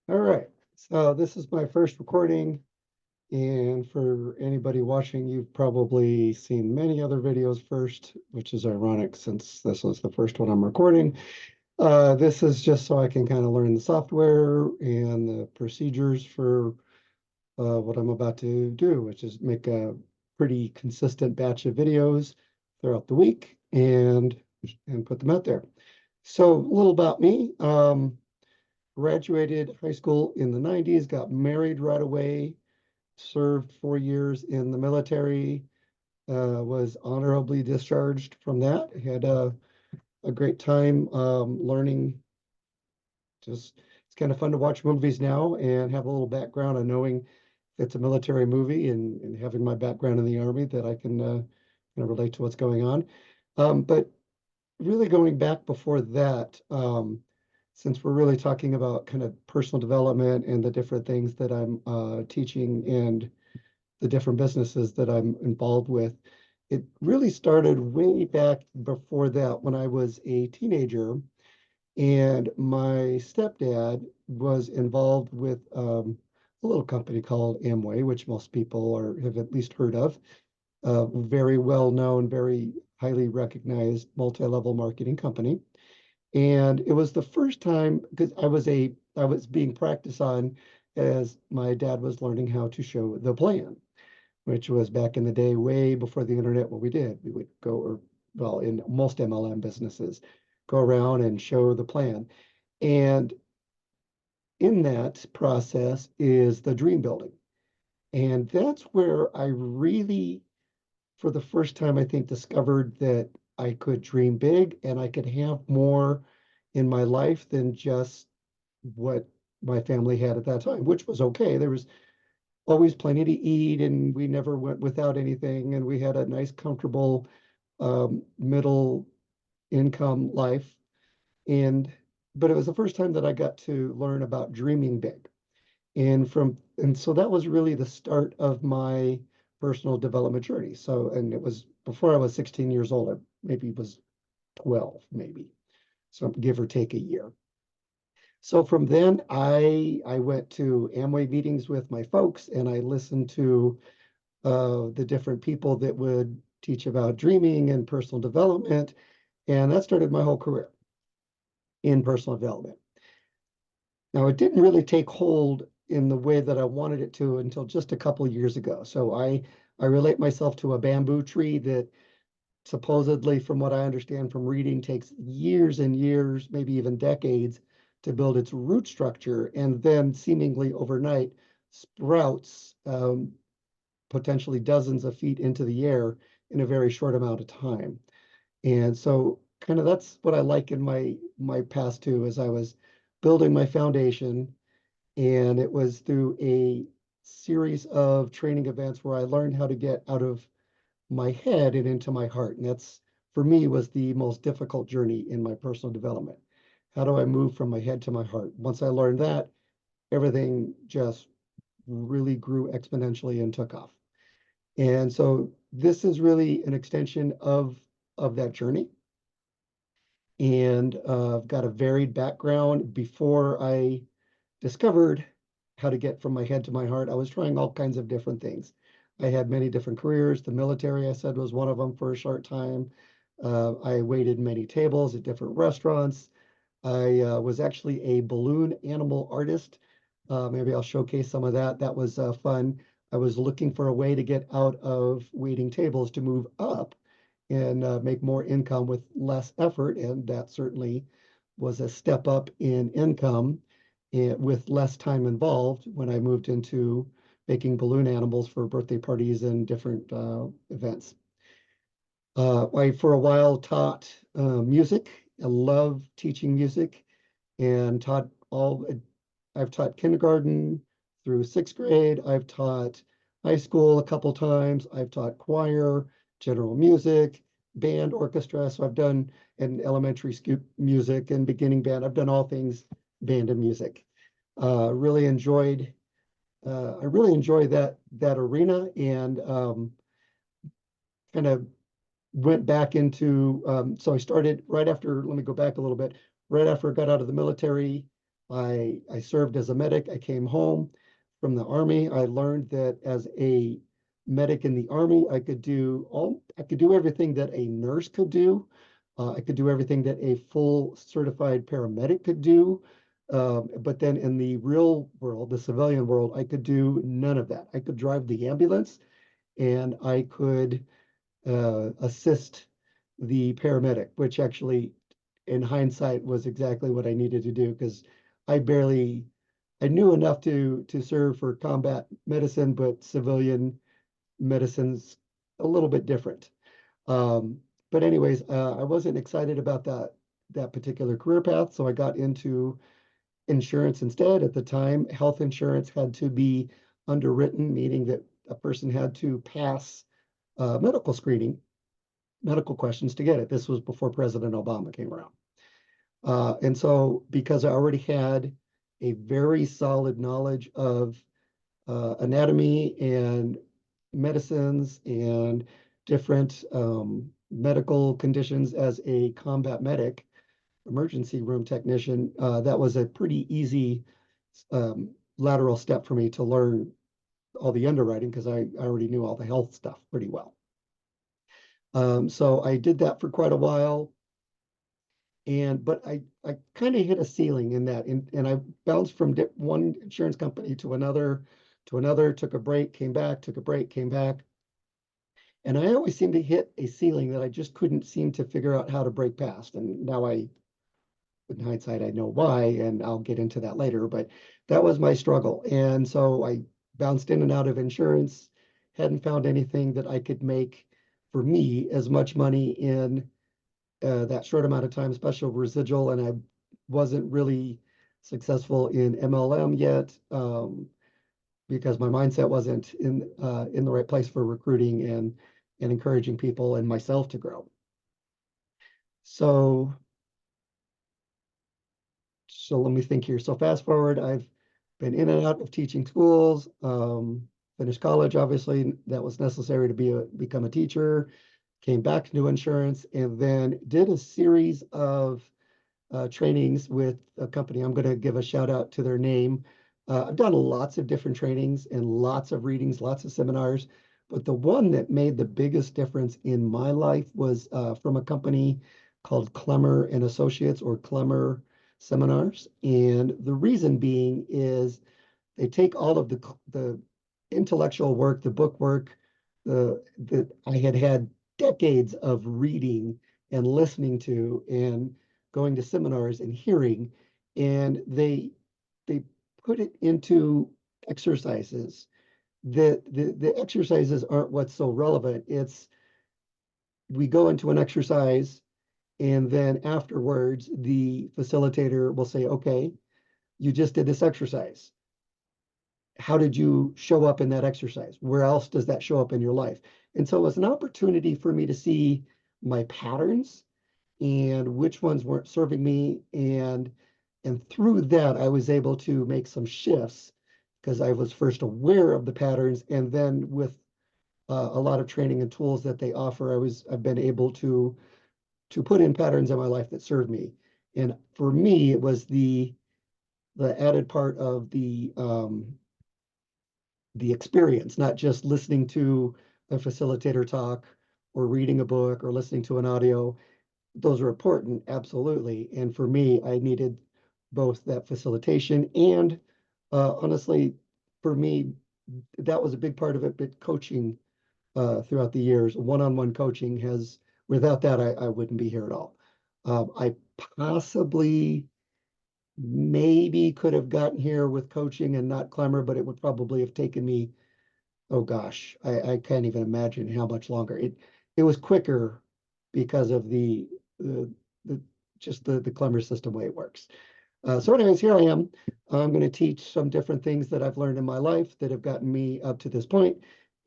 All right, so this is my first recording, and for anybody watching, you've probably seen many other videos first, which is ironic since this was the first one I'm recording. This is just so I can kind of learn the software and the procedures for what I'm about to do, which is make a pretty consistent batch of videos throughout the week and put them out there. So a little about me. Graduated high school in the 90s, got married right away, served 4 years in the military, was honorably discharged from that. Had a great time learning. Just it's kind of fun to watch movies now and have a little background on knowing it's a military movie and having my background in the Army that I can relate to what's going on. But really going back before that, since we're really talking about kind of personal development and the different things that I'm teaching and the different businesses that I'm involved with, it really started way back before that when I was a teenager and my stepdad was involved with a little company called Amway, which most people have at least heard of. Very well known, very highly recognized multi-level marketing company. And it was the first time because I was being practiced on as my dad was learning how to show the plan, which was back in the day, way before the internet. What we did, we would go, or well, in most MLM businesses, go around and show the plan. And in that process is the dream building. And that's where I really, for the first time, I think, discovered that I could dream big and I could have more in my life than just what my family had at that time, which was okay. There was always plenty to eat, and we never went without anything. And we had a nice, comfortable middle income life. And but it was the first time that I got to learn about dreaming big. And so that was really the start of my personal development journey. So, and it was before I was 16 years old. I maybe was 12, maybe. So give or take a year. So from then I went to Amway meetings with my folks and I listened to the different people that would teach about dreaming and personal development. And that started my whole career in personal development. Now, it didn't really take hold in the way that I wanted it to until just a couple of years ago. So I relate myself to a bamboo tree that supposedly, from what I understand from reading, takes years and years, maybe even decades, to build its root structure, and then seemingly overnight sprouts potentially dozens of feet into the air in a very short amount of time. And so kind of that's what I like in my past too, as I was building my foundation, and it was through a series of training events where I learned how to get out of my head and into my heart. And that's, for me, was the most difficult journey in my personal development. How do I move from my head to my heart? Once I learned that, everything just really grew exponentially and took off. And so this is really an extension of that journey. And I've got a varied background. Before I discovered how to get from my head to my heart, I was trying all kinds of different things. I had many different careers. The military, I said, was one of them for a short time. I waited many tables at different restaurants. I was actually a balloon animal artist. Maybe I'll showcase some of that. That was fun. I was looking for a way to get out of waiting tables to move up and make more income with less effort. And that certainly was a step up in income with less time involved when I moved into making balloon animals for birthday parties and different events. I, for a while, taught music. I love teaching music and taught I've taught kindergarten through sixth grade. I've taught high school a couple times. I've taught choir, general music, band, orchestra. So I've done an elementary school music and beginning band. I've done all things band and music. Really enjoyed. I really enjoy that arena and kind of went back into. So I started right after. Let me go back a little bit. Right after I got out of the military, I served as a medic. I came home from the Army. I learned that as a medic in the Army, I could do everything that a nurse could do. I could do everything that a full certified paramedic could do. But then in the real world, the civilian world, I could do none of that. I could drive the ambulance and I could assist the paramedic, which actually, in hindsight, was exactly what I needed to do because I barely, I knew enough to serve for combat medicine, but civilian medicine's a little bit different. Um, but anyways, I wasn't excited about that particular career path, so I got into insurance instead. At the time, health insurance had to be underwritten, meaning that a person had to pass medical screening, medical questions to get it. This was before President Obama came around. And so, because I already had a very solid knowledge of anatomy and medicines and different medical conditions as a combat medic, emergency room technician, that was a pretty easy um, lateral step for me to learn all the underwriting because I already knew all the health stuff pretty well. So I did that for quite a while, but I kind of hit a ceiling in that, and I bounced from one insurance company to another, took a break, came back, took a break, came back, and I always seemed to hit a ceiling that I just couldn't seem to figure out how to break past. And now in hindsight, I know why, and I'll get into that later, but that was my struggle. And so I bounced in and out of insurance, hadn't found anything that I could make for me as much money in that short amount of time, special residual, and I wasn't really successful in MLM yet because my mindset wasn't in the right place for recruiting and encouraging people and myself to grow. So so let me think here. So fast forward, I've been in and out of teaching schools. Finished college, obviously, that was necessary to become a teacher. Came back to do insurance, and then did a series of trainings with a company. I'm going to give a shout out to their name. I've done lots of different trainings and lots of readings, lots of seminars, but the one that made the biggest difference in my life was from a company called Clemmer and Associates, or Clemmer Seminars. And the reason being is they take all of the intellectual work, the book work, that I had decades of reading and listening to and going to seminars and hearing, and they put it into exercises. The exercises aren't what's so relevant. It's we go into an exercise, and then afterwards the facilitator will say, okay, you just did this exercise. How did you show up in that exercise? Where else does that show up in your life? And so it was an opportunity for me to see my patterns and which ones weren't serving me. And through that, I was able to make some shifts because I was first aware of the patterns. And then with a lot of training and tools that they offer, I've been able to put in patterns in my life that serve me. And for me, it was the added part of the experience, not just listening to a facilitator talk or reading a book or listening to an audio. Those are important, absolutely. And for me, I needed both that facilitation and honestly, for me, that was a big part of it, but coaching throughout the years, one-on-one coaching without that, I wouldn't be here at all. I possibly maybe could have gotten here with coaching and not Clemmer, but it would probably have taken me, oh gosh, I can't even imagine how much longer. It was quicker because of the, the just the Clemmer system way it works. So anyways, here I am. I'm going to teach some different things that I've learned in my life that have gotten me up to this point.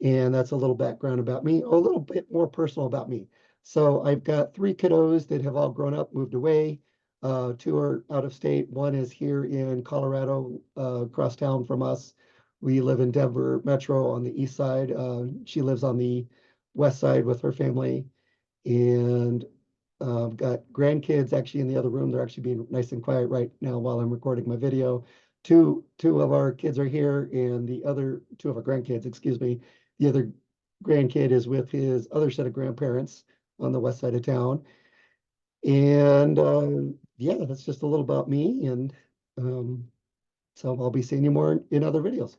And that's a little background about me, a little bit more personal about me. So I've got three kiddos that have all grown up, moved away. Two are out of state. One is here in Colorado, across town from us. We live in Denver Metro on the east side. She lives on the west side with her family. And Got grandkids actually in the other room. They're actually being nice and quiet right now while I'm recording my video. Two of our kids are here, and the other two of our grandkids, excuse me, the other grandkid is with his other set of grandparents on the west side of town. And yeah, that's just a little about me. And so I'll be seeing you more in other videos.